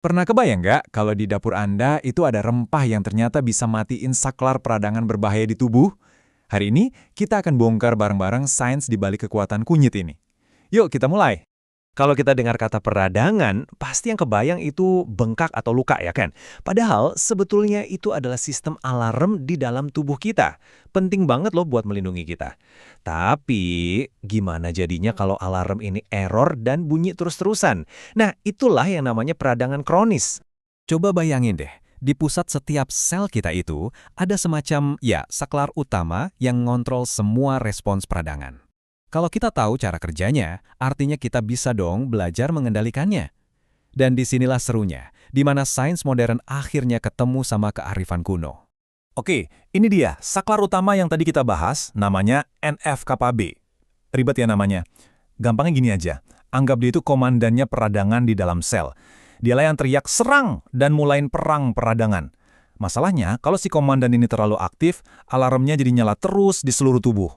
Pernah kebayang nggak kalau di dapur Anda itu ada rempah yang ternyata bisa matiin saklar peradangan berbahaya di tubuh? Hari ini kita akan bongkar bareng-bareng sains di balik kekuatan kunyit ini. Yuk kita mulai. Kalau kita dengar kata peradangan, pasti yang kebayang itu bengkak atau luka ya kan? Padahal sebetulnya itu adalah sistem alarm di dalam tubuh kita. Penting banget loh buat melindungi kita. Tapi gimana jadinya kalau alarm ini error dan bunyi terus-terusan? Nah, itulah yang namanya peradangan kronis. Coba bayangin deh, di pusat setiap sel kita itu ada semacam, saklar utama yang ngontrol semua respons peradangan. Kalau kita tahu cara kerjanya, artinya kita bisa dong belajar mengendalikannya. Dan disinilah serunya, di mana sains modern akhirnya ketemu sama kearifan kuno. Oke, ini dia saklar utama yang tadi kita bahas, namanya NF-kappa B. Ribet ya namanya. Gampangnya gini aja, anggap dia itu komandannya peradangan di dalam sel. Dialah yang teriak serang dan mulain perang peradangan. Masalahnya, kalau si komandan ini terlalu aktif, alarmnya jadi nyala terus di seluruh tubuh.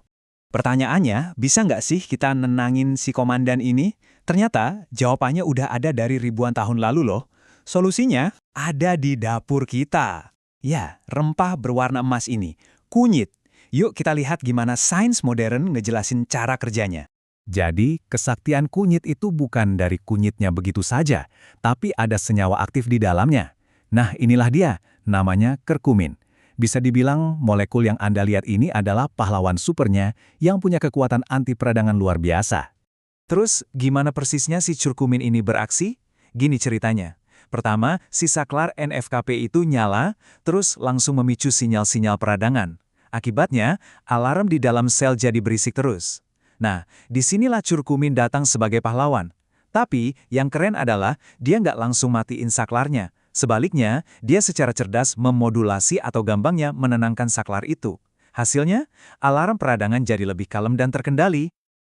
Pertanyaannya, bisa nggak sih kita nenangin si komandan ini? Ternyata jawabannya udah ada dari ribuan tahun lalu loh. Solusinya ada di dapur kita. Ya, rempah berwarna emas ini, kunyit. Yuk kita lihat gimana sains modern ngejelasin cara kerjanya. Jadi, kesaktian kunyit itu bukan dari kunyitnya begitu saja, tapi ada senyawa aktif di dalamnya. Nah, inilah dia, namanya kurkumin. Bisa dibilang molekul yang Anda lihat ini adalah pahlawan supernya yang punya kekuatan anti peradangan luar biasa. Terus, gimana persisnya si curkumin ini beraksi? Gini ceritanya. Pertama, si saklar NF-kappa itu nyala, terus langsung memicu sinyal-sinyal peradangan. Akibatnya, alarm di dalam sel jadi berisik terus. Nah, disinilah curkumin datang sebagai pahlawan. Tapi, yang keren adalah dia nggak langsung matiin saklarnya. Sebaliknya, dia secara cerdas memodulasi atau gampangnya menenangkan saklar itu. Hasilnya, alarm peradangan jadi lebih kalem dan terkendali.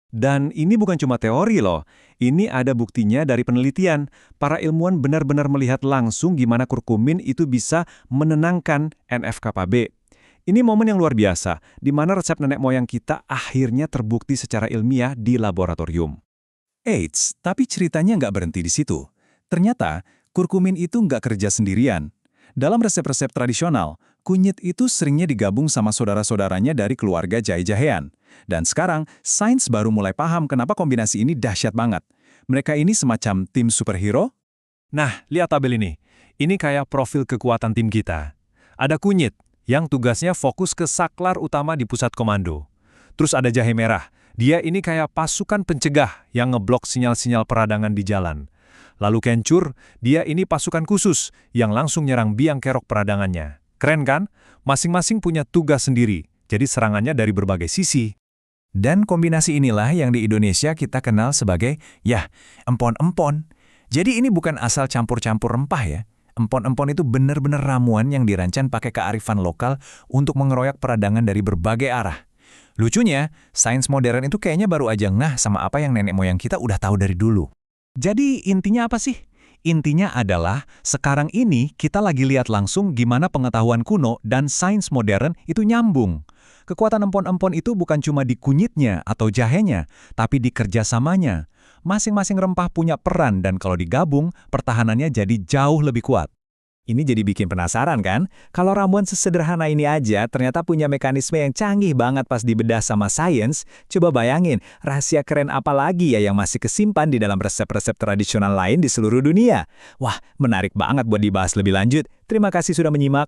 Dan ini bukan cuma teori loh, ini ada buktinya dari penelitian. Para ilmuwan benar-benar melihat langsung gimana kurkumin itu bisa menenangkan NF-kappa B. Ini momen yang luar biasa, di mana resep nenek moyang kita akhirnya terbukti secara ilmiah di laboratorium. Eits, tapi ceritanya nggak berhenti di situ. Ternyata, kurkumin itu nggak kerja sendirian. Dalam resep-resep tradisional, kunyit itu seringnya digabung sama saudara-saudaranya dari keluarga jahe-jahean. Dan sekarang, sains baru mulai paham kenapa kombinasi ini dahsyat banget. Mereka ini semacam tim superhero. Nah, lihat tabel ini. Ini kayak profil kekuatan tim kita. Ada kunyit, yang tugasnya fokus ke saklar utama di pusat komando. Terus ada jahe merah. Dia ini kayak pasukan pencegah yang ngeblok sinyal-sinyal peradangan di jalan. Lalu kencur, dia ini pasukan khusus yang langsung nyerang biang kerok peradangannya. Keren kan? Masing-masing punya tugas sendiri, jadi serangannya dari berbagai sisi. Dan kombinasi inilah yang di Indonesia kita kenal sebagai, empon-empon. Jadi ini bukan asal campur-campur rempah ya. Empon-empon itu benar-benar ramuan yang dirancang pakai kearifan lokal untuk mengeroyak peradangan dari berbagai arah. Lucunya, sains modern itu kayaknya baru aja ngeh sama apa yang nenek moyang kita udah tahu dari dulu. Jadi intinya apa sih? Intinya adalah sekarang ini kita lagi lihat langsung gimana pengetahuan kuno dan sains modern itu nyambung. Kekuatan empon-empon itu bukan cuma di kunyitnya atau jahenya, tapi di kerjasamanya. Masing-masing rempah punya peran dan kalau digabung, pertahanannya jadi jauh lebih kuat. Ini jadi bikin penasaran kan? Kalau ramuan sesederhana ini aja ternyata punya mekanisme yang canggih banget pas dibedah sama sains, coba bayangin, rahasia keren apa lagi ya yang masih kesimpan di dalam resep-resep tradisional lain di seluruh dunia? Wah, menarik banget buat dibahas lebih lanjut. Terima kasih sudah menyimak.